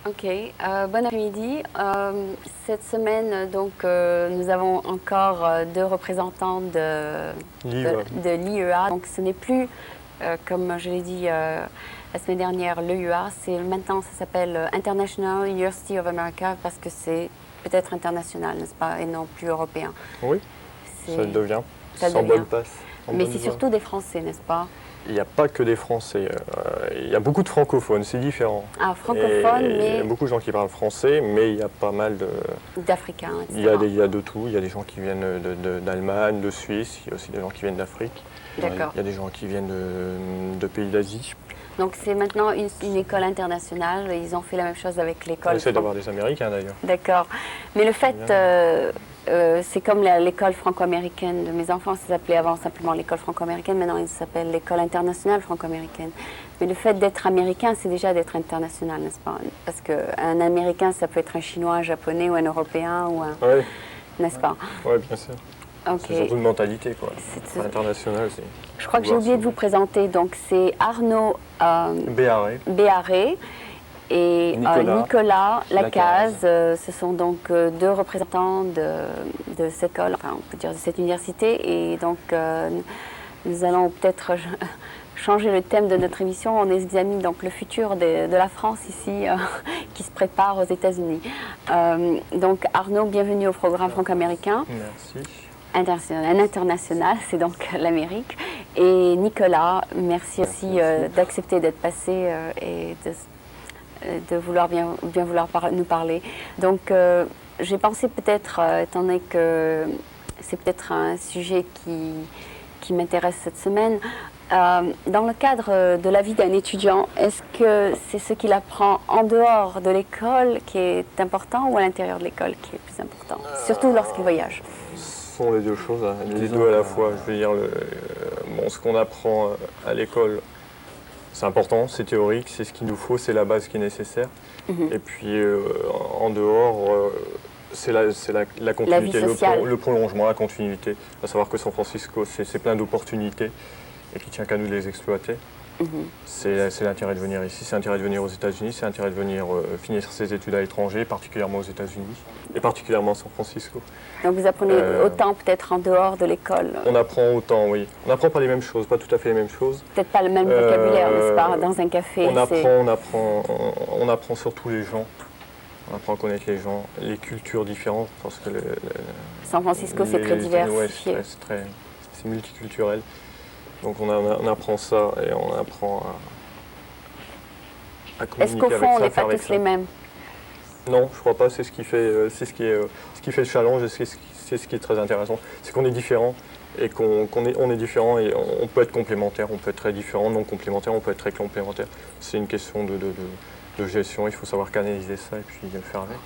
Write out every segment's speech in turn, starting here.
Ok, bon après-midi. Cette semaine, donc, nous avons encore deux représentants de l'IEA. Donc, ce n'est plus, comme je l'ai dit la semaine dernière, l'EUA. Maintenant, ça s'appelle International University of America parce que c'est peut-être international, n'est-ce pas, et non plus européen. Oui, ça le devient. Sans bonne passe. Mais c'est surtout des Français, n'est-ce pas? Il n'y a pas que des Français, il y a beaucoup de francophones, c'est différent. Ah, francophones, mais... Il y a beaucoup de gens qui parlent français, mais il y a pas mal d'Africains, etc. Il y a de tout, il y a des gens qui viennent d'Allemagne, de Suisse, il y a aussi des gens qui viennent d'Afrique. D'accord. Il y a des gens qui viennent de pays d'Asie. Donc c'est maintenant une école internationale, ils ont fait la même chose avec l'école. On essaie d'avoir des Américains d'ailleurs. D'accord. Mais le fait, c'est comme l'école franco-américaine de mes enfants, ça s'appelait avant simplement l'école franco-américaine, maintenant il s'appelle l'école internationale franco-américaine. Mais le fait d'être américain, c'est déjà d'être international, n'est-ce pas? Parce qu'un Américain, ça peut être un Chinois, un Japonais ou un Européen, ou un... Oui. N'est-ce pas? Oui, bien sûr. Okay. C'est surtout une mentalité, quoi. International, c'est... Je crois que j'ai oublié de vous présenter, donc c'est Arnaud Béharé et Nicolas Lacaze. Ce sont donc deux représentants de cette école, enfin on peut dire de cette université, et donc nous allons peut-être changer le thème de notre émission. On examine donc le futur de la France ici qui se prépare aux États-Unis. Donc Arnaud, bienvenue au programme franco-américain. Merci. International, c'est donc l'Amérique. Et Nicolas, merci aussi d'accepter d'être passé et de vouloir bien vouloir nous parler. Donc j'ai pensé peut-être, étant donné que c'est peut-être un sujet qui m'intéresse cette semaine, dans le cadre de la vie d'un étudiant, est-ce que c'est ce qu'il apprend en dehors de l'école qui est important ou à l'intérieur de l'école qui est plus important, surtout lorsqu'il voyage? Ce sont les deux choses, hein, les deux à la fois. Je veux dire, ce qu'on apprend à l'école, c'est important, c'est théorique, c'est ce qu'il nous faut, c'est la base qui est nécessaire. Et puis en dehors, c'est la continuité, le prolongement, la continuité. À savoir que San Francisco, c'est plein d'opportunités et qu'il tient qu'à nous de les exploiter. C'est l'intérêt de venir ici, c'est l'intérêt de venir aux États-Unis, c'est l'intérêt de venir finir ses études à l'étranger, particulièrement aux États-Unis et particulièrement à San Francisco. Donc vous apprenez autant peut-être en dehors de l'école? On apprend autant, oui. On n'apprend pas les mêmes choses, pas tout à fait les mêmes choses. Peut-être pas le même vocabulaire, n'est-ce pas, dans un café? On apprend surtout les gens. On apprend à connaître les gens, les cultures différentes, parce que San Francisco, c'est très diversifié. Ouais, c'est multiculturel. Donc on apprend ça et on apprend à communiquer. Est-ce qu'au fond, on n'est pas tous les mêmes? Non, je crois pas. C'est ce qui fait, ce qui fait le challenge et c'est ce qui est très intéressant. C'est qu'on est différents et on est différents et on peut être complémentaires. On peut être très différents, non complémentaires, on peut être très complémentaires. C'est une question de gestion. Il faut savoir canaliser ça et puis le faire avec.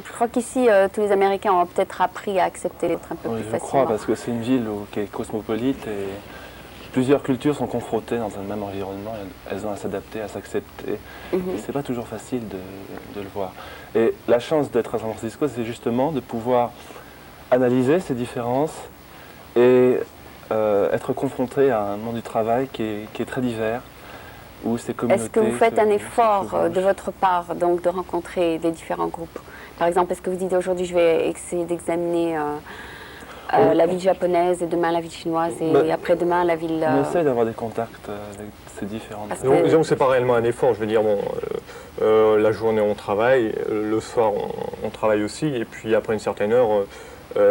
Je crois qu'ici, tous les Américains ont peut-être appris à accepter l'être un peu plus facilement. Je crois, parce que c'est une ville qui est cosmopolite et plusieurs cultures sont confrontées dans un même environnement, elles ont à s'adapter, à s'accepter. Et c'est pas toujours facile de le voir. Et la chance d'être à San Francisco, c'est justement de pouvoir analyser ces différences et être confronté à un monde du travail qui est très divers, où ces communautés... Est-ce que vous faites un effort de votre part, donc, de rencontrer des différents groupes? Par exemple, est-ce que vous dites aujourd'hui, je vais essayer d'examiner la ville japonaise et demain la ville chinoise et après-demain la ville... On essaie d'avoir des contacts avec ces différentes... Disons que ce n'est pas réellement un effort, je veux dire, la journée on travaille, le soir on travaille aussi, et puis après une certaine heure,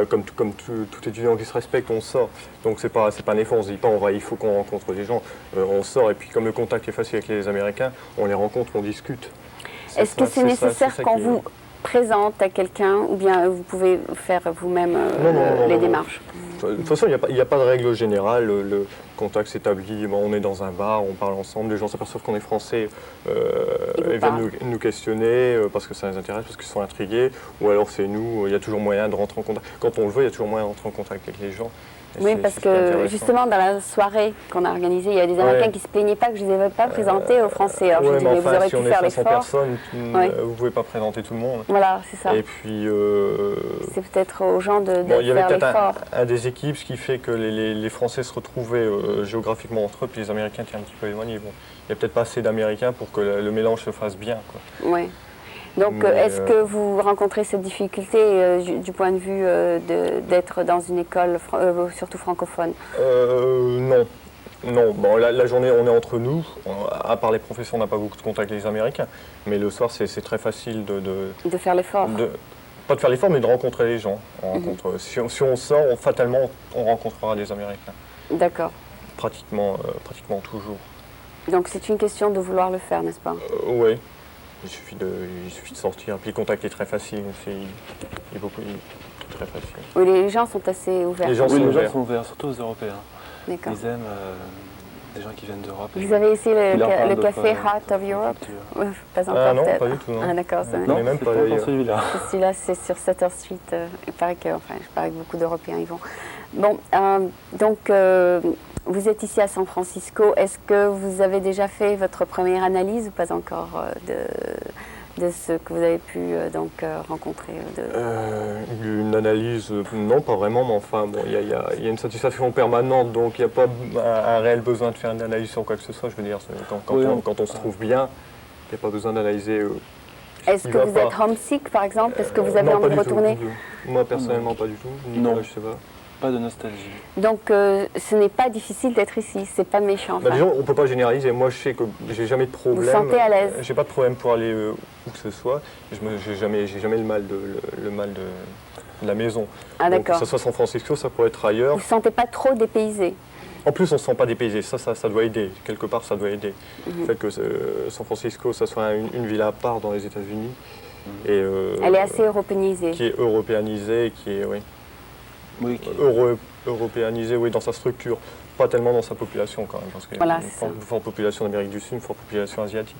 comme tout étudiant qui se respecte, on sort. Donc c'est pas un effort, on se dit pas il faut qu'on rencontre les gens, on sort, et puis comme le contact est facile avec les Américains, on les rencontre, on discute. Est-ce que c'est nécessaire qu'on vous présente à quelqu'un ou bien vous pouvez faire vous-même les démarches? De toute façon, il n'y a pas de règle générale. Le contact s'établit, on est dans un bar, on parle ensemble, les gens s'aperçoivent qu'on est français, ils viennent nous questionner parce que ça les intéresse, parce qu'ils sont intrigués, ou alors c'est nous, il y a toujours moyen de rentrer en contact. Quand on le veut, il y a toujours moyen de rentrer en contact avec les gens. Oui, parce que justement, dans la soirée qu'on a organisée, il y a des Américains qui ne se plaignaient pas que je ne les avais pas présentés aux Français. Alors je dis, mais vous aurez pu faire l'effort. Personnes, vous ne pouvez pas présenter tout le monde. Voilà, c'est ça. Et puis... c'est peut-être aux gens de faire l'effort. Il y avait peut-être un des équipes, ce qui fait que les Français se retrouvaient géographiquement entre eux, puis les Américains étaient un petit peu éloignés. Bon, il n'y a peut-être pas assez d'Américains pour que le mélange se fasse bien, quoi. Oui. Donc, Mais, est-ce que vous rencontrez cette difficulté du point de vue d'être dans une école surtout francophone? Non. Non, bon, la journée, on est entre nous. À part les professeurs, on n'a pas beaucoup de contact avec les Américains. Mais le soir, c'est très facile De faire l'effort? Pas de faire l'effort, mais de rencontrer les gens. Si on sort, fatalement, on rencontrera des Américains. D'accord. Pratiquement toujours. Donc c'est une question de vouloir le faire, n'est-ce pas? Oui. Il suffit de sortir. Puis le contact est très facile. C'est très facile. Oui, les gens sont assez ouverts. Les gens Oui, sont les gens ouverts. sont ouverts, surtout aux Européens. D'accord. Ils aiment des gens qui viennent d'Europe. Vous avez essayé Qui leur parlent le d'autres, café Heart of Europe? cultures. Pas encore, Ah non, peut-être. pas du tout, non. Ah d'accord. On Non, est même c'est pas pas d'ailleurs. celui-là. Celui-là, c'est sur Sutter Street. Il paraît que beaucoup d'Européens y vont. Bon, donc vous êtes ici à San Francisco. Est-ce que vous avez déjà fait votre première analyse ou pas encore de ce que vous avez pu rencontrer Une analyse, non, pas vraiment, mais enfin, bon, il y a une satisfaction permanente, donc il n'y a pas un réel besoin de faire une analyse sur quoi que ce soit. Je veux dire, quand on se trouve bien, il n'y a pas besoin d'analyser. Est-ce que vous êtes homesick, par exemple? Est-ce que vous avez non, envie pas de du tout, retourner? Moi, personnellement, pas du tout. Non. Je sais pas. Pas de nostalgie. Donc, ce n'est pas difficile d'être ici, c'est pas méchant. Bah, disons, on ne peut pas généraliser. Moi, je sais que j'ai jamais de problème. Vous sentez à l'aise? J'ai pas de problème pour aller où que ce soit. J'ai jamais le mal de la maison. Ah, Donc, d'accord. que ce soit San Francisco, ça pourrait être ailleurs. Vous ne sentez pas trop dépaysé? En plus, on ne se sent pas dépaysé. Ça doit aider. Quelque part, ça doit aider. Le fait que San Francisco, ça soit une ville à part dans les États-Unis. Et, Elle est assez européanisée. Qui est européanisée, qui est, oui. Oui, qui- Européanisée, oui, dans sa structure. Pas tellement dans sa population, quand même. Parce qu'il y a Voilà, une c'est ça. forte population d'Amérique du Sud, une forte population asiatique.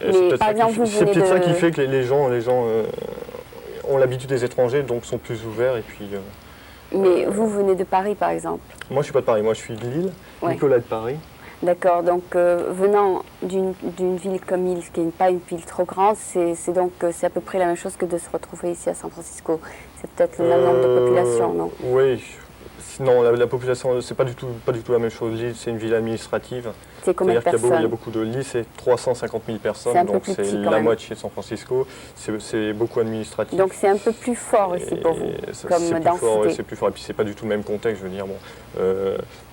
Et Mais, c'est peut-être par ça qui exemple, fait- vous c'est venez peut-être ça de- qui fait que les gens ont l'habitude des étrangers, donc sont plus ouverts. Et puis, Mais vous venez de Paris, par exemple. moi, je suis pas de Paris. Moi, je suis de Lille. Ouais. Nicolas de Paris. D'accord, donc venant d'une ville comme Lille, qui n'est pas une ville trop grande, c'est à peu près la même chose que de se retrouver ici à San Francisco. C'est peut-être le même nombre de population, non? Oui. Non, la population, c'est pas du tout la même chose. Lille, c'est une ville administrative. C'est combien de C'est-à-dire qu'il y a personnes? beaucoup de Lille, c'est 350 000 personnes, C'est un peu donc plus c'est petit, quand la même. moitié de San Francisco. C'est beaucoup administratif. Donc c'est un peu plus fort ici pour vous, comme c'est plus densité. fort, ouais, c'est plus fort. Et puis c'est pas du tout le même contexte. Je veux dire, bon,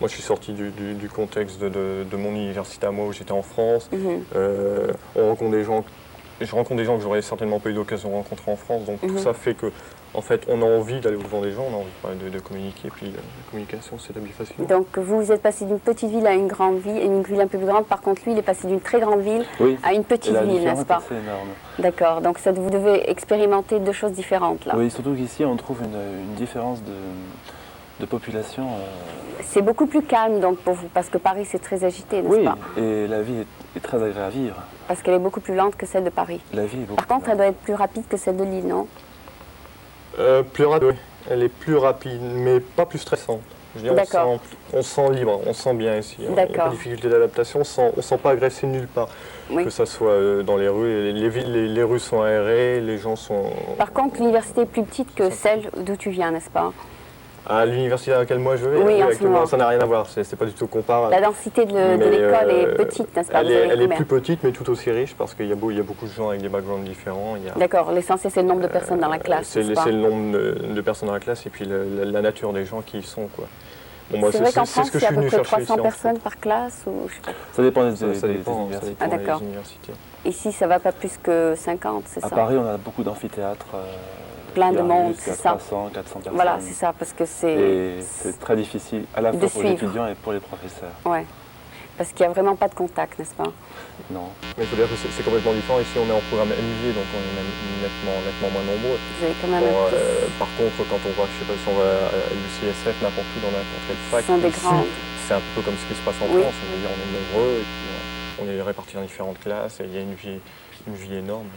moi je suis sorti du contexte de mon université à moi où j'étais en France. On rencontre des gens. Je rencontre des gens que j'aurais certainement pas eu l'occasion de rencontrer en France. Donc tout ça fait que, en fait, on a envie d'aller au-devant des gens, on a envie de communiquer. Et puis la communication s'établit facilement. Donc vous êtes passé d'une petite ville à une grande ville, et une ville un peu plus grande. Par contre, lui, il est passé d'une très grande ville Oui. à une Et petite la ville, différence n'est-ce pas? est assez énorme. D'accord, donc ça, vous devez expérimenter deux choses différentes là. Oui, surtout qu'ici, on trouve une différence de population. C'est beaucoup plus calme donc pour vous, parce que Paris c'est très agité, n'est-ce Oui, pas? et la vie est très agréable à vivre. Parce qu'elle est beaucoup plus lente que celle de Paris. La vie est beaucoup Par contre, plus elle doit être plus rapide que celle de Lille, non? Plus rapide, oui. Elle est plus rapide, mais pas plus stressante. Je veux dire, D'accord. on se sent libre, on se sent bien ici. Il n'y a pas D'accord. de difficulté d'adaptation, on ne se sent pas agressé nulle part. Oui. Que ce soit dans les rues, les rues sont aérées, les gens sont... Par contre, l'université est plus petite que celle d'où tu viens, n'est-ce pas? À l'université à laquelle moi je vais, Oui, en ce actuellement, moment. ça n'a rien à voir, c'est pas du tout comparable. La densité de Mais, l'école est petite, n'est-ce pas? Elle Vous avez est combien? plus petite, mais tout aussi riche, parce qu'il y a beaucoup de gens avec des backgrounds différents. D'accord, l'essentiel c'est le nombre de personnes dans la classe, C'est n'est-ce pas? c'est le nombre de personnes dans la classe et puis la nature des gens qui y sont, quoi. Bon, moi, C'est vrai qu'en c'est France, ce que il y a je à suis peu venu près chercher 300 ici, en personnes fait. par classe ou je sais pas. Ça dépend des Ça des dépend, universités. Ah, d'accord. les universités. Ici, ça va pas plus que 50, c'est À ça? Paris, on a beaucoup d'amphithéâtres. Plein qui de arrivent monde, jusqu'à c'est ça. 300, 400 personnes. Voilà, c'est ça, parce que Et c'est très difficile, à la de fois pour les suivre. étudiants et pour les professeurs. Ouais. Parce qu'il n'y a vraiment pas de contact, n'est-ce pas? Non. Mais il faut dire que c'est complètement différent. Ici, on est en programme MUG, donc on est même nettement moins nombreux. Vous avez quand même Bon, un petit- par contre, quand on va, je sais pas si on va à l'UCSF, n'importe où, dans n'importe quelle fac, Ce sont des ici, grandes. c'est un peu comme ce qui se passe en Oui. France. On veut dire, on est nombreux, et puis on est répartis dans différentes classes, et il y a une vie énorme.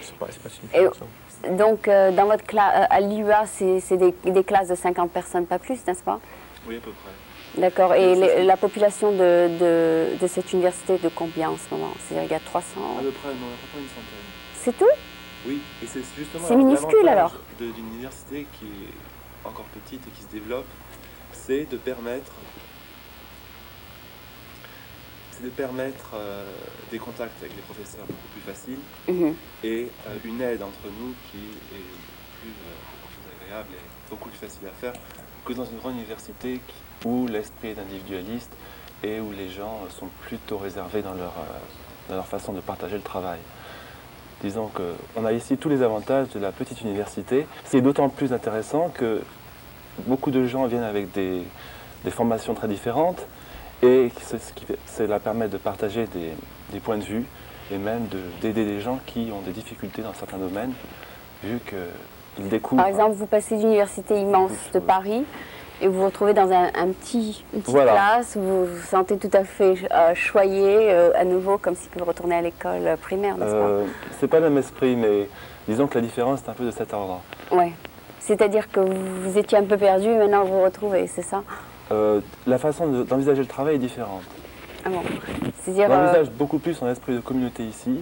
C'est pas si Et- que ça. Donc, dans votre classe, à l'UA, c'est des classes de 50 personnes, pas plus, n'est-ce pas? Oui, à peu près. D'accord. Et la population de cette université, de combien en ce moment? C'est-à-dire, il y a 300? À peu près, non, à peu près une centaine. C'est tout? Oui, et c'est justement C'est minuscule, l'avantage alors. d'une université qui est encore petite et qui se développe, c'est de permettre c'est de permettre des contacts avec les professeurs beaucoup plus faciles Mhm. et une aide entre nous qui est beaucoup plus agréable et beaucoup plus facile à faire que dans une grande université où l'esprit est individualiste et où les gens sont plutôt réservés dans leur façon de partager le travail. Disons qu'on a ici tous les avantages de la petite université. C'est d'autant plus intéressant que beaucoup de gens viennent avec des formations très différentes et cela permet de partager des points de vue et même d'aider des gens qui ont des difficultés dans certains domaines, vu qu'ils découvrent... Par exemple, vous passez d'université immense de Paris et vous vous retrouvez dans une petite Voilà. classe où vous vous sentez tout à fait choyé à nouveau, comme si vous retournez à l'école primaire, n'est-ce pas? C'est pas le même esprit, mais disons que la différence est un peu de cet ordre. Oui. C'est-à-dire que vous étiez un peu perdu et maintenant vous vous retrouvez, c'est ça? La façon d'envisager le travail est différente. Ah bon. C'est-à-dire, On envisage beaucoup plus son esprit de communauté ici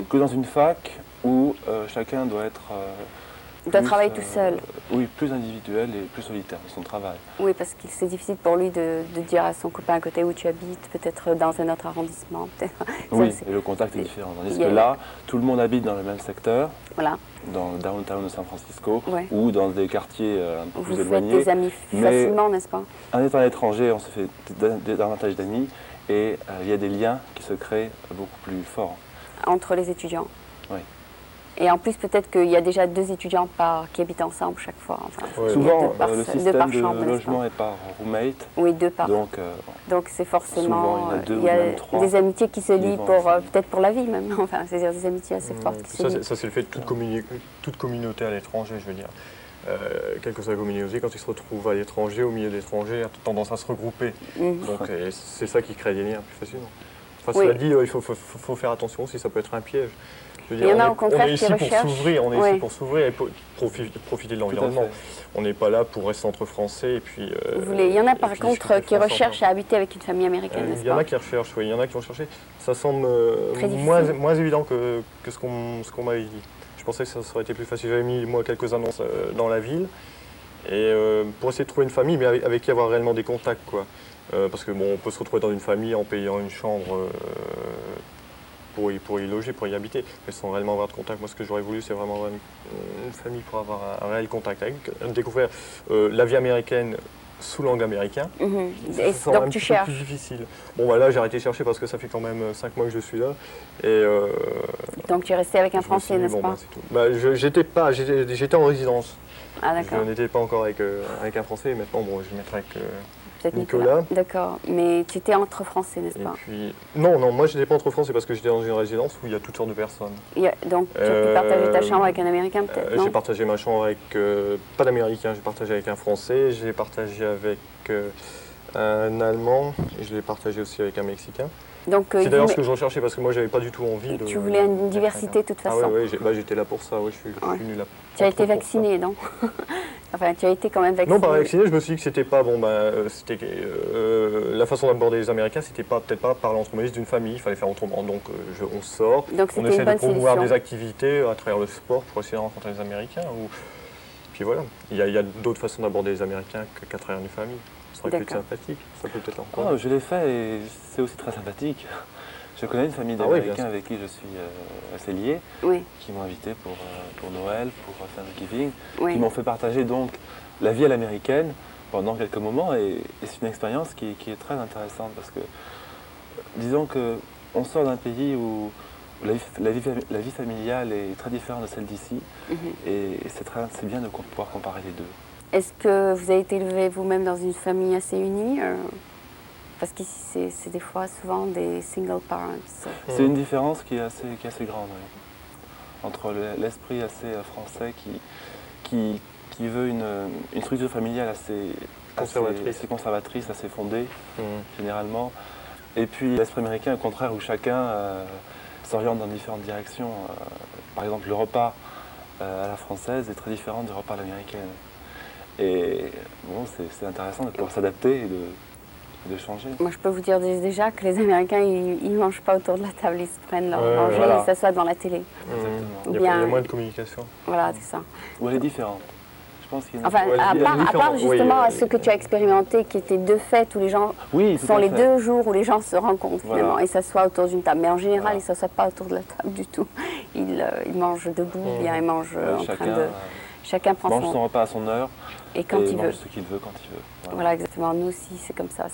que dans une fac où chacun doit être... il doit plus, travailler tout seul. Oui, plus individuel et plus solitaire dans son travail. Oui, parce que c'est difficile pour lui de dire à son copain à côté où tu habites, peut-être dans un autre arrondissement. Oui, Ça, et le contact est différent. Tandis il y que a- là, tout le monde habite dans le même secteur, voilà. dans le downtown de San Francisco, Ouais. ou dans des quartiers un peu Vous plus faites éloignés. des amis mais- facilement, n'est-ce pas? En étant à l'étranger, on se fait davantage d'amis et il y a des liens qui se créent beaucoup plus forts. Entre les étudiants. Oui. Et en plus, peut-être qu'il y a déjà 2 étudiants qui habitent ensemble chaque fois. Enfin, Ouais. il y a Souvent, 2 par, le 2 système par de chambre, n'est-ce logement pas? est par roommate, Oui, 2 par. donc Donc c'est forcément, souvent, il y en a 2 il ou y a même 3 des amitiés qui se qui lient vont pour ensemble. peut-être pour la vie même. Enfin, c'est-à-dire des amitiés assez fortes qui se Ça, lient. c'est le fait de toute communauté à l'étranger, je veux dire. Quelle que soit la communauté, quand ils se retrouvent à l'étranger, au milieu d'étrangers, a tendance à se regrouper. Mhm. Donc c'est ça qui crée des liens plus facilement. Enfin, Oui. cela dit, il faut faire attention aussi, ça peut être un piège. Je veux Il y en a on est- au contraire on est qui ici pour recherchent. s'ouvrir, on est Oui. ici pour s'ouvrir et pour profiter de Tout à l'environnement. fait. On n'est pas là pour rester entre Français et puis. Il y en a par et puis contre discuter qui français recherchent à habiter avec une famille américaine, n'est-ce il y en pas? a qui recherchent, oui, il y en a qui vont chercher. Ça semble Très difficile. moins évident que ce qu'on m'avait dit. Je pensais que ça aurait été plus facile. J'avais mis moi quelques annonces dans la ville et pour essayer de trouver une famille, mais avec qui avoir réellement des contacts, quoi. Parce que bon, on peut se retrouver dans une famille en payant une chambre pour y loger, pour y habiter, mais sans réellement avoir de contact. Moi, ce que j'aurais voulu, c'est vraiment avoir une famille pour avoir un réel contact avec, découvrir la vie américaine sous l'angle américain. Mhm. Ça Et semble donc un tu petit peu cherches. plus difficile. Bon, voilà, j'ai arrêté de chercher parce que ça fait quand même 5 mois que je suis là. Et Donc tu es resté avec un je me suis Français, dit, n'est-ce bon, pas? bah, c'est tout. Bah, j'étais en résidence. Ah Je d'accord. n'étais pas encore avec un Français. Et maintenant, bon, je vais mettre avec Peut-être Nicolas. D'accord. Mais tu étais entre Français, n'est-ce Et pas? puis, non, moi, je n'étais pas entre Français parce que j'étais dans une résidence où il y a toutes sortes de personnes. Donc tu as pu partager ta chambre avec un Américain, peut-être, non? J'ai partagé ma chambre avec, pas d'Américain, j'ai partagé avec un Français, j'ai partagé avec un Allemand et je l'ai partagé aussi avec un Mexicain. Donc C'est d'ailleurs ce que je recherchais parce que moi j'avais pas du tout envie de... tu voulais une diversité de toute Ah façon. ouais, j'étais là pour ça, je suis venu là. Tu as entre été autres pour vacciné, non? Enfin, tu as été quand même vacciné. Non, pas vacciné, je me suis dit que c'était pas, la façon d'aborder les Américains, c'était peut-être pas par l'entremise d'une famille, il fallait faire autrement. Donc on sort, Donc on c'était essaie une de bonne promouvoir solution. des activités à travers le sport pour essayer de rencontrer les Américains. Puis voilà, il y a d'autres façons d'aborder les Américains qu'à travers une famille. Ça aurait pu être D'accord. sympathique, ça peut peut-être encore. Oh, je l'ai fait et c'est aussi très sympathique. Je connais une famille Ah oui, bien d'Américains sûr. avec qui je suis assez lié, Oui, qui m'ont invité pour Noël, pour Thanksgiving, oui. qui m'ont fait partager donc la vie à l'américaine pendant quelques moments et c'est une expérience qui est très intéressante parce que disons qu'on sort d'un pays où la vie familiale est très différente de celle d'ici Mhm. et c'est bien de pouvoir comparer les deux. Est-ce que vous avez été élevé vous-même dans une famille assez unie? Parce qu'ici, c'est des fois souvent des single parents. C'est une différence qui est assez grande, oui. Entre l'esprit assez français qui veut une structure familiale assez conservatrice, assez fondée, généralement. Et puis l'esprit américain, au contraire, où chacun s'oriente dans différentes directions. Par exemple, le repas à la française est très différent du repas à l'américaine. Et bon, c'est intéressant de pouvoir s'adapter et de changer. Moi, je peux vous dire déjà que les Américains, ils ne mangent pas autour de la table, ils se prennent leur manger voilà. et s'assoient devant la télé. Exactement. Il y a moins de communication. Voilà, c'est ça. Ou elle est différente. Je pense qu'il y a une Enfin, Ouais, il y a à différents- part justement oui, ce que tu as expérimenté, qui étaient deux fêtes où les gens Oui, tout sont à les fait. 2 jours où les gens se rencontrent Voilà. finalement et s'assoient autour d'une table. Mais en général, Voilà. ils ne s'assoient pas autour de la table du tout. Ils mangent debout, ou bien ils mangent en train Chacun de. Chacun prend mange son repas à son heure et quand et il mange veut. ce qu'il veut quand il veut. Voilà, exactement. Nous aussi, c'est comme ça.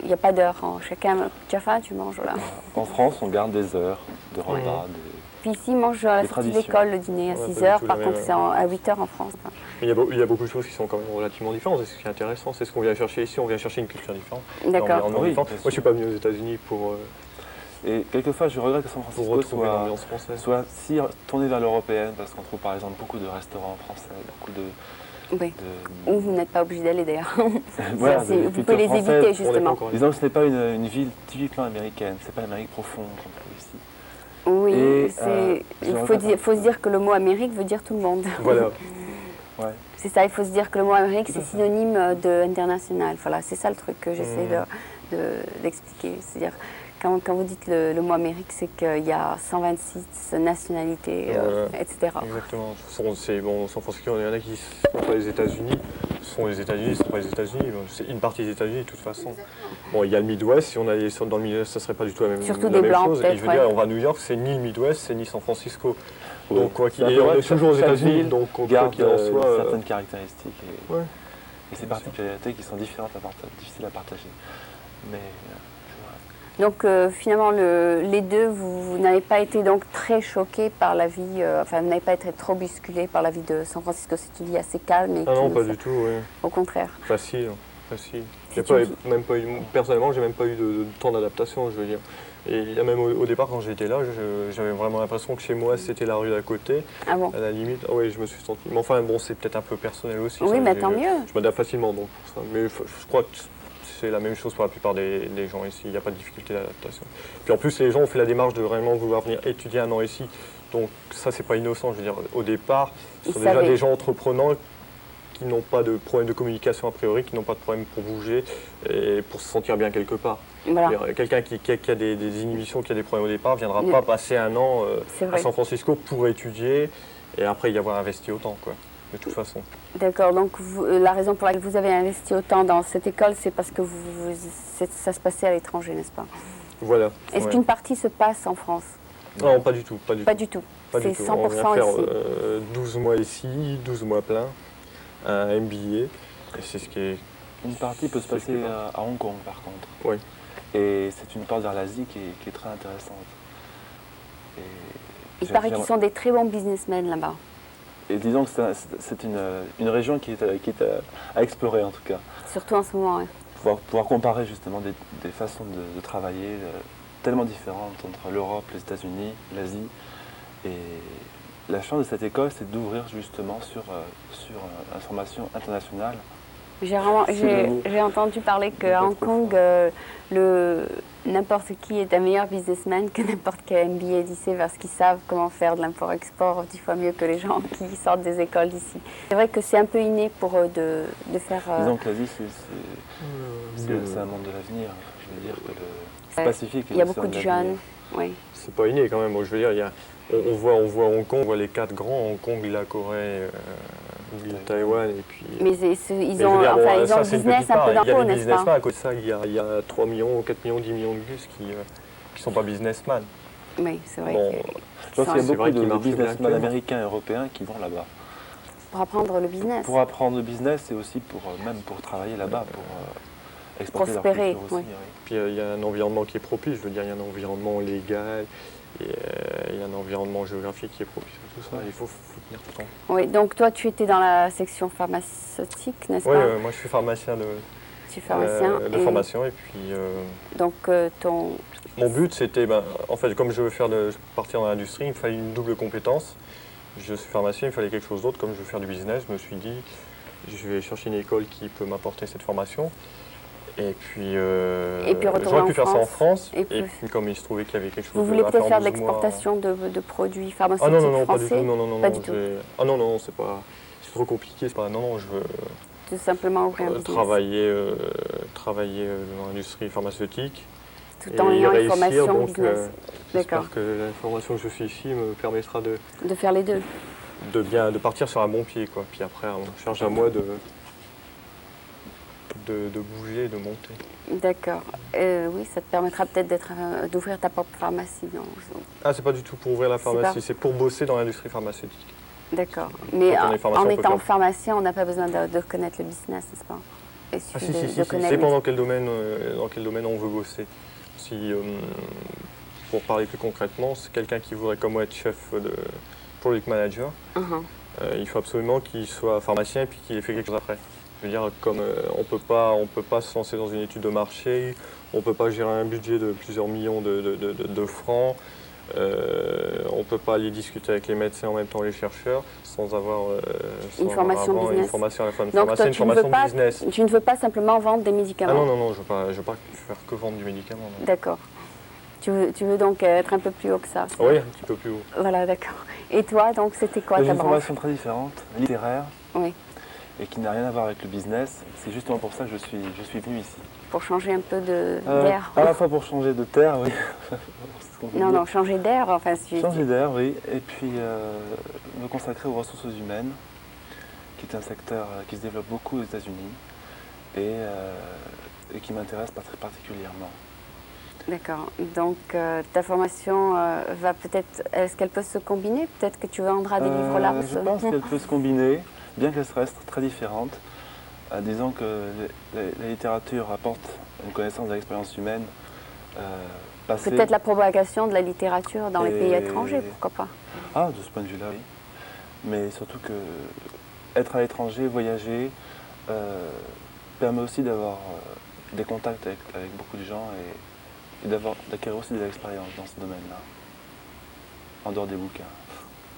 Il n'y a pas d'heure. Chacun, tu as faim, tu manges. Voilà. En France, on garde des heures de repas. Puis ici, ils mangent à la Des sortie de traditions. l'école le dîner à Ouais, pas 6 du heures. tout Par la contre, même, c'est à 8 heures en France. Mais il y a beaucoup de choses qui sont quand même relativement différentes. Et ce qui est intéressant, c'est ce qu'on vient chercher ici. On vient chercher une culture différente, un D'accord. environnement Oui, différent. bien Moi, sûr. je suis pas venu aux États-Unis pour Et quelquefois, je regrette que San pour Francisco retrouver l'ambiance française. soit si tourné vers l'européenne, parce qu'on trouve par exemple beaucoup de restaurants français, beaucoup de... Oui. Ou vous n'êtes pas obligé d'aller d'ailleurs. Voilà, Ça, de vous culture pouvez les française. éviter On n'est pas justement. encore allé. Disons que ce n'est pas une ville typiquement américaine, c'est pas l'Amérique profonde qu'on trouve ici. Oui, Et, il je faut, regrette faut se dire que le mot Amérique veut dire tout le monde. Voilà. Ouais. C'est ça, il faut se dire que le mot Amérique, Tout à c'est fait. synonyme de international. Voilà, c'est ça le truc que j'essaie d'expliquer. C'est-à-dire, quand vous dites le mot Amérique, c'est qu'il y a 126 nationalités, etc. Exactement. C'est bon, San Francisco, il y en a qui ne sont pas les États-Unis. Ce sont les États-Unis, ce ne sont pas les États-Unis. Bon, c'est une partie des États-Unis de toute façon. Bon, il y a le Midwest. Si on allait dans le Midwest, ça ne serait pas du tout la même, Surtout la des même Blancs, chose. Et peut-être, je veux dire, ouais. on va à New York, c'est ni le Midwest, c'est ni San Francisco. Oui. Donc, quoi qu'il C'est un et peu on vrai est que toujours aux chaque États-Unis. ville Donc, quoi garde qu'il en soit, certaines caractéristiques et ouais. ces particularités qui sont différentes difficiles à partager. Mais Donc finalement, les deux, vous n'avez pas été donc très choqués par la vie, enfin vous n'avez pas été trop bousculés par la vie de San Francisco. C'est une vie assez calme et Ah non, qui pas nous fait- du tout. Ouais. Au contraire. Facile, facile. C'est J'ai pas, une- même pas eu, personnellement, j'ai même pas eu de temps d'adaptation, je veux dire. Et il y a même au départ, quand j'étais là, j'avais vraiment l'impression que chez moi, c'était la rue d'à côté. Ah bon. À la limite, ah ouais, je me suis senti. Mais enfin, bon, c'est peut-être un peu personnel aussi. Oui, ça, mais tant mieux. Je m'adapte facilement, donc pour ça. Mais je crois que c'est la même chose pour la plupart des gens ici. Il n'y a pas de difficulté d'adaptation. Puis en plus, les gens ont fait la démarche de vraiment vouloir venir étudier un an ici. Donc ça, c'est pas innocent. Je veux dire, au départ, ce Ils sont déjà savaient. des gens entreprenants qui n'ont pas de problème de communication a priori, qui n'ont pas de problème pour bouger et pour se sentir bien quelque part. Voilà. Quelqu'un qui a des inhibitions, qui a des problèmes au départ, ne viendra Oui. pas passer un an C'est à vrai. San Francisco pour étudier et après y avoir investi autant, quoi, de toute façon. D'accord. Donc la raison pour laquelle vous avez investi autant dans cette école, c'est parce que ça se passait à l'étranger, n'est-ce pas? Voilà. Est-ce Ouais. qu'une partie se passe en France? Non, pas du tout. Pas du Pas tout. du tout. Pas du C'est tout. On vient 100% faire ici. 12 mois ici, 12 mois plein, un MBA. Et c'est ce qui est. une partie peut se C'est passer super. à Hong Kong par contre. Oui. Et c'est une porte vers l'Asie qui est très intéressante. Et Il paraît qu'ils sont des très bons businessmen là-bas. Et disons que c'est une région qui est à explorer en tout cas. Surtout en ce moment. Ouais. Pouvoir comparer justement des façons de travailler tellement différentes entre l'Europe, les États-Unis, l'Asie. Et la chance de cette école, c'est d'ouvrir justement sur une formation internationale. J'ai entendu parler qu'à Hong Kong, n'importe qui est un meilleur businessman que n'importe quel MBA d'ici parce qu'ils savent comment faire de l'import-export 10 fois mieux que les gens qui sortent des écoles d'ici. C'est vrai que c'est un peu inné pour eux de faire... Disons que l'Asie, c'est un monde de l'avenir. Je veux dire que le Pacifique est il y a l'océan beaucoup de l'avenir. jeunes. Oui. C'est pas inné quand même. Moi, je veux dire, on voit Hong Kong, on voit les 4 grands, Hong Kong, la Corée, Taïwan et puis. Mais ils Mais je ont, veux dire, bon, enfin, ils ça, ont c'est le une business petite un peu part. Il y a d'impôt, des n'est-ce businessmen, pas? à côté de ça, il y a 3 millions, 4 millions, 10 millions de Gus qui ne sont pas businessmen. Oui, c'est vrai. Bon, Je pense qu'il y a C'est beaucoup vrai qu'il de marche bien businessmen actuellement. américains et européens qui vont là-bas. Pour apprendre le business. Pour apprendre le business et aussi même pour travailler là-bas, pour exporter leur Prospérer, culture aussi. oui. Oui. puis il y a un environnement qui est propice. Je veux dire, il y a un environnement légal, et il y a un environnement géographique qui est propice à tout ça. Il faut tenir tout le temps. Oui, donc toi, tu étais dans la section pharmaceutique, n'est-ce Oui, pas? moi je suis pharmacien Tu es pharmacien. de et formation et puis. Donc, Mon but, c'était, en fait, comme je veux partir dans l'industrie, il me fallait une double compétence. Je suis pharmacien, il me fallait quelque chose d'autre. Comme je veux faire du business, je me suis dit, je vais chercher une école qui peut m'apporter cette formation. Et puis retourner j'aurais en pu faire ça en France. France. Et Et puis- puis, comme il se trouvait qu'il y avait quelque chose vous à voulez peut-être en faire de 12 mois. l'exportation de produits Ah pharmaceutiques non, non, non, pas du français? tout. Non, non, non, Pas non, du tout. Ah non, non, c'est pas. C'est trop compliqué. C'est pas. Non, non, je veux Tout simplement ouvrir un business. travailler dans l'industrie pharmaceutique. Tout en et y ayant une réussir, formation donc, business. D'accord. J'espère que la formation que je suis ici me permettra de. De faire les deux. de partir sur un bon pied, quoi. Puis après, on charge à moi de bouger et de monter. D'accord. Oui, ça te permettra peut-être d'ouvrir ta propre pharmacie. Non? Ah, c'est pas du tout pour ouvrir la pharmacie, c'est pour bosser dans l'industrie pharmaceutique. D'accord. Mais Quand on est pharmacien, en on peut étant faire. pharmacien, on n'a pas besoin de connaître le business, n'est-ce pas? Il Ah, suffit si, de ça connaître dépend dans quel domaine on veut bosser. Si, pour parler plus concrètement, c'est quelqu'un qui voudrait comme moi être chef de product manager. Il faut absolument qu'il soit pharmacien et puis qu'il ait fait quelque chose après. Je veux dire, comme on peut pas se lancer dans une étude de marché, on ne peut pas gérer un budget de plusieurs millions de francs, on ne peut pas aller discuter avec les médecins en même temps les chercheurs sans avoir une formation business. Une formation à la fin. Une Donc formation, toi, une formation business. tu ne veux pas simplement vendre des médicaments? Ah non, je ne veux pas faire que vendre du médicament. D'accord. Tu veux donc être un peu plus haut que ça? Oui, un petit peu plus haut. Voilà, d'accord. Et toi, donc, c'était quoi ta J'ai une branche? formation très différente, littéraire, Oui, et qui n'a rien à voir avec le business. C'est justement pour ça que je suis venu ici. pour changer un peu d'air. À la fois pour changer de terre, oui. Non, changer d'air, enfin... Changer d'air, oui. Et puis me consacrer aux ressources humaines, qui est un secteur qui se développe beaucoup aux États-Unis et qui m'intéresse particulièrement. D'accord. Donc, ta formation va peut-être... Est-ce qu'elle peut se combiner? Peut-être que tu vendras des livres là. Je pense qu'elle peut se combiner, bien qu'elle reste très différente. Disons que la littérature apporte une connaissance de l'expérience humaine passée. Peut-être la propagation de la littérature dans les pays étrangers, pourquoi pas? Ah, de ce point de vue-là, oui. Mais surtout que être à l'étranger, voyager, permet aussi d'avoir des contacts avec beaucoup de gens et d'acquérir aussi de l'expérience dans ce domaine-là, en dehors des bouquins.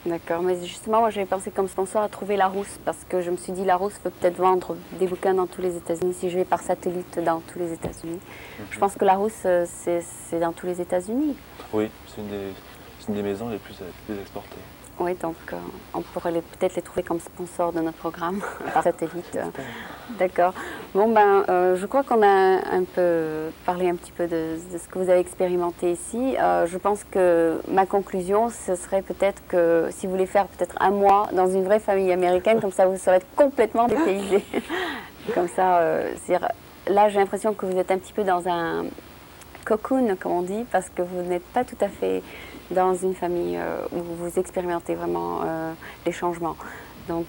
D'accord, mais justement, moi j'avais pensé comme sponsor à trouver Larousse, parce que je me suis dit Larousse peut peut-être vendre des bouquins dans tous les États-Unis, si je vais par satellite dans tous les États-Unis. Je pense que Larousse, c'est dans tous les États-Unis. Oui, c'est une des maisons les plus exportées. Oui, donc on pourrait peut-être les trouver comme sponsor de notre programme par satellite. D'accord. Bon, je crois qu'on a un peu parlé un petit peu de ce que vous avez expérimenté ici. Je pense que ma conclusion, ce serait peut-être que si vous voulez faire peut-être un mois dans une vraie famille américaine, comme ça vous serez complètement dépaysé. Comme ça, là j'ai l'impression que vous êtes un petit peu dans un cocoon, comme on dit, parce que vous n'êtes pas tout à fait dans une famille où vous expérimentez vraiment les changements. Donc,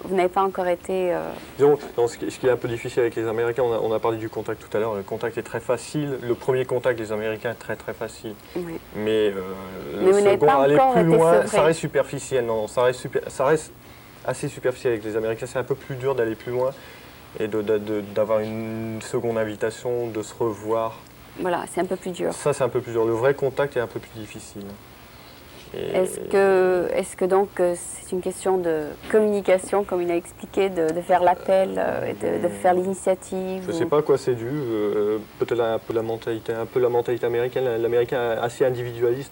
vous n'avez pas encore été... Disons, ce qui est un peu difficile avec les Américains, on a parlé du contact tout à l'heure, le contact est très facile, le premier contact des Américains est très très facile. Oui. Mais vous le n'avez second, pas aller encore plus été loin, sevré. ça reste superficiel. Non, ça reste assez superficiel avec les Américains, c'est un peu plus dur d'aller plus loin et d'avoir une seconde invitation, de se revoir. Voilà, c'est un peu plus dur. Ça, c'est un peu plus dur. Le vrai contact est un peu plus difficile. Est-ce que donc c'est une question de communication, comme il a expliqué, de faire l'appel et de faire l'initiative? Je ne sais pas à quoi c'est dû. Peut-être un peu la mentalité américaine. L'Américain est assez individualiste.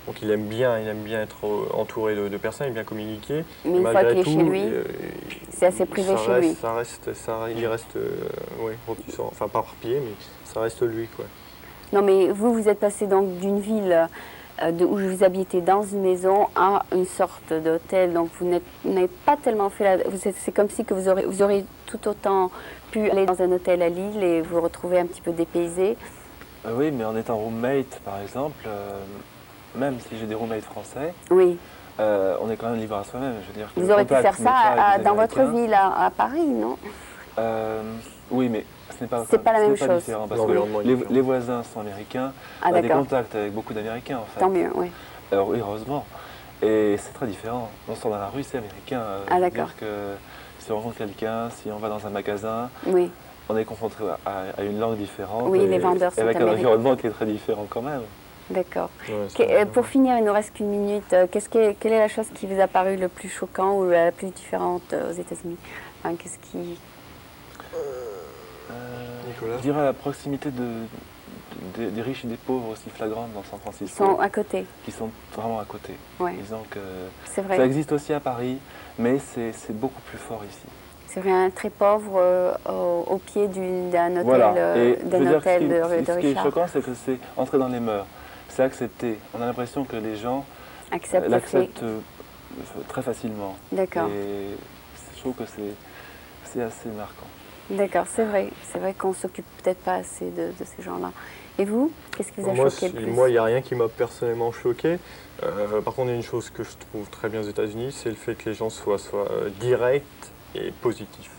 Donc il aime bien être entouré de personnes, il aime bien communiquer. Mais une fois qu'il est chez lui, c'est assez privé chez lui. Il reste repuissant, enfin pas par pied, mais ça reste lui, quoi. Non, mais vous êtes passé donc d'une ville où vous habitez dans une maison à une sorte d'hôtel, donc vous n'avez pas tellement fait c'est comme si que vous auriez tout autant pu aller dans un hôtel à Lille et vous retrouver un petit peu dépaysé. Oui, mais en étant roommate, par exemple, même si j'ai des roommates français, oui. On est quand même libre à soi-même. Je veux dire que vous aurez pu faire ça dans votre ville à Paris, non? Oui, mais ce n'est pas la même chose. Différent, parce que les voisins sont américains, on a des contacts avec beaucoup d'Américains en fait. Tant mieux, oui. Alors, oui, heureusement. Et c'est très différent. On sort dans la rue, c'est américain. D'accord. Que si on rencontre quelqu'un, si on va dans un magasin, oui. On est confronté à une langue différente. Oui, les vendeurs sont avec américains. Un environnement qui est très différent quand même. D'accord. Ouais, pour finir, il nous reste qu'une minute. Quelle est la chose qui vous a paru le plus choquant ou la plus différente aux États-Unis? Enfin, qu'est-ce qui... Je dirais la proximité des riches et des pauvres aussi flagrante dans San Francisco. Ils sont à côté. Qui sont vraiment à côté. Ouais. Disons que c'est vrai. Ça existe aussi à Paris, mais c'est beaucoup plus fort ici. C'est vrai, un très pauvre au pied d'un hôtel, voilà. hôtel de Richard. Ce qui est choquant, c'est que c'est entrer dans les mœurs. C'est accepté. On a l'impression que les gens l'acceptent très facilement. D'accord. Et je trouve que c'est assez marquant. D'accord, c'est vrai qu'on s'occupe peut-être pas assez de ces gens-là. Et vous, qu'est-ce qui vous a Moi, choqué le plus? moi, il n'y a rien qui m'a personnellement choqué. Par contre, il y a une chose que je trouve très bien aux États-Unis, c'est le fait que les gens soient directs et positifs.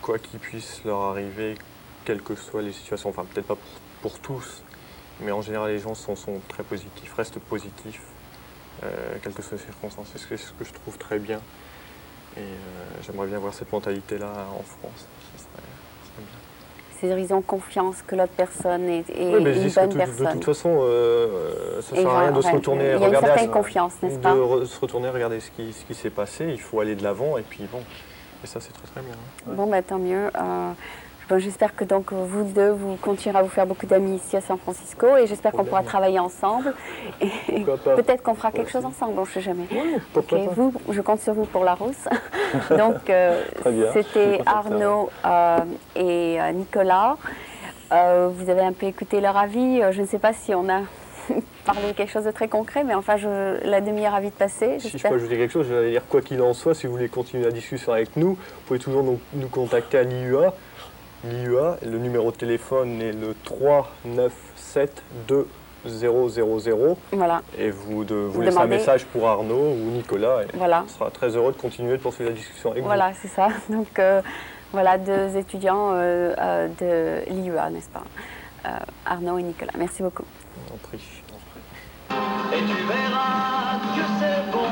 Quoi qu'il puisse leur arriver, quelles que soient les situations, enfin peut-être pas pour tous, mais en général les gens sont très positifs, restent positifs, quelles que soient les circonstances. C'est ce que je trouve très bien. Et j'aimerais bien voir cette mentalité-là en France. Ça serait bien. C'est-à-dire ils ont confiance que l'autre personne est Oui, mais je une dis que bonne de personne. toute façon, ça ne Et sert à rien de se retourner il y a une regarder certaine confiance, n'est-ce pas? se retourner regarder ce qui s'est passé. Il faut aller de l'avant et puis bon. Et ça, c'est très très bien. Hein. Bon, bah, tant mieux. Bon, j'espère que donc vous deux, vous continuerez à vous faire beaucoup d'amis ici à San Francisco et j'espère qu'on pourra travailler ensemble et peut-être qu'on fera quelque chose ensemble, on ne sait jamais. Oui, pourquoi pas. Vous, je compte sur vous pour la rousse. Donc c'était Arnaud et Nicolas. Vous avez un peu écouté leur avis. Je ne sais pas si on a parlé de quelque chose de très concret, mais enfin la demi-heure a vite passé. Si je peux ajouter quelque chose, j'allais dire quoi qu'il en soit, si vous voulez continuer la discussion avec nous, vous pouvez toujours nous contacter à l'IUA. L'IUA, le numéro de téléphone est le 397 2000. Voilà. Et vous laissez un message pour Arnaud ou Nicolas. Et voilà. On sera très heureux de continuer de poursuivre la discussion avec vous. Voilà, c'est ça. Donc voilà, deux étudiants de l'IUA, n'est-ce pas? Arnaud et Nicolas. Merci beaucoup. On prie. Et tu verras que c'est bon.